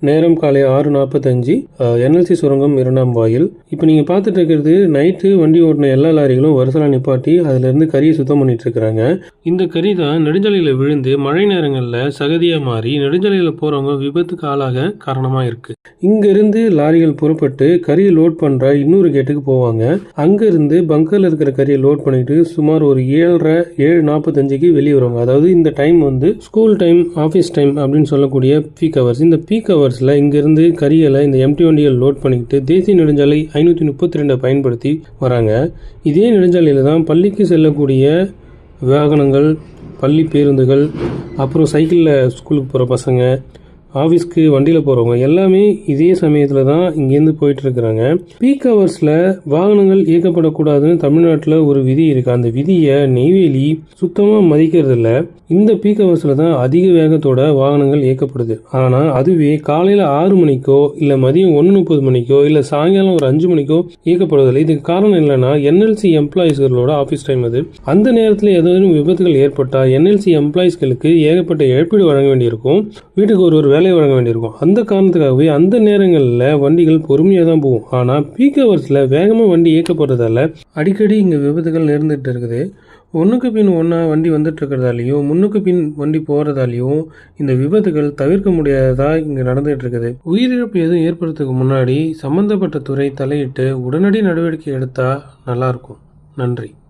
நேரம் காலை 6:45. என்எல்சி சுரங்கம் 2ஆம் வாயில். இப்போ நீங்கள் பார்த்துட்டு இருக்கிறது நைட்டு வண்டி ஓட்டின எல்லா லாரிகளும் வரிசலாக நிப்பாட்டி அதிலிருந்து கரியை சுத்தம் பண்ணிட்டு இருக்கிறாங்க. இந்த கறி தான் நெடுஞ்சாலையில் விழுந்து மழை நேரங்களில் சகதியாக மாறி நெடுஞ்சாலையில் போகிறவங்க விபத்துக்கு ஆளாக காரணமாக இருக்கு. இங்கிருந்து லாரிகள் புறப்பட்டு கரியை லோட் பண்ணுற இன்னொரு கேட்டுக்கு போவாங்க. அங்கிருந்து பங்கரில் இருக்கிற கரியை லோட் பண்ணிட்டு சுமார் ஒரு 7:45க்கு வெளியே வருவாங்க. அதாவது இந்த டைம் வந்து ஸ்கூல் டைம், ஆஃபீஸ் டைம் அப்படின்னு சொல்லக்கூடிய பீக் ஹவர்ஸ். இந்த பீக் ஹவர்ஸில் இங்கிருந்து கரிகளை இந்த எம்டி வண்டிகள் லோட் பண்ணிக்கிட்டு தேசிய நெடுஞ்சாலை 532 பயன்படுத்தி வராங்க. இதே நெடுஞ்சாலையில் தான் பள்ளிக்கு செல்லக்கூடிய வாகனங்கள், பள்ளி பேருந்துகள், அப்புறம் சைக்கிளில் ஸ்கூலுக்கு போகிற பசங்க, ஆஃபீஸ்க்கு வண்டியில் போகிறவங்க எல்லாமே இதே சமயத்தில் தான் இங்கேருந்து போயிட்டுருக்குறாங்க. பீக் ஹவர்ஸில் வாகனங்கள் இயக்கப்படக்கூடாதுன்னு தமிழ்நாட்டில் ஒரு விதி இருக்குது. அந்த விதியை நெய்வேலி சுத்தமாக மதிக்கிறதில்ல. இந்த பீக் ஹவர்ஸில் தான் அதிக வேகத்தோட வாகனங்கள் இயக்கப்படுது. ஆனால் அதுவே காலையில் 6 மணிக்கோ இல்லை மதியம் 1:30 மணிக்கோ இல்லை சாயங்காலம் ஒரு 5 மணிக்கோ இயக்கப்படுவதில்லை. இதுக்கு காரணம் என்னன்னா, என்எல்சி எம்ப்ளாயிஸ்களோட ஆஃபீஸ் டைம் அது. அந்த நேரத்தில் ஏதாவது விபத்துகள் ஏற்பட்டால் என்எல்சி எம்ப்ளாயிஸ்களுக்கு ஏகப்பட்ட இழப்பீடு வழங்க வேண்டியிருக்கும். வீட்டுக்கு ஒரு வேலை வழங்க வேண்டியிருக்கும். அந்த காரணத்துக்காகவே அந்த நேரங்களில் வண்டிகள் பொறுமையாக தான் போகும். ஆனால் பீக் ஹவர்ஸில் வேகமாக வண்டி இயக்கப்படுறதால அடிக்கடி இங்கே விபத்துகள் நேர்ந்துட்டு இருக்குது. ஒன்றுக்கு பின் ஒன்றா வண்டி வந்துட்டு இருக்கிறதாலையும் முன்னுக்கு பின் வண்டி போகிறதாலையும் இந்த விபத்துகள் தவிர்க்க முடியாததாக இங்கே நடந்துகிட்டு இருக்குது. உயிரிழப்பு எதுவும் ஏற்படுறதுக்கு முன்னாடி சம்பந்தப்பட்ட துறை தலையிட்டு உடனடி நடவடிக்கை எடுத்தால் நல்லாயிருக்கும். நன்றி.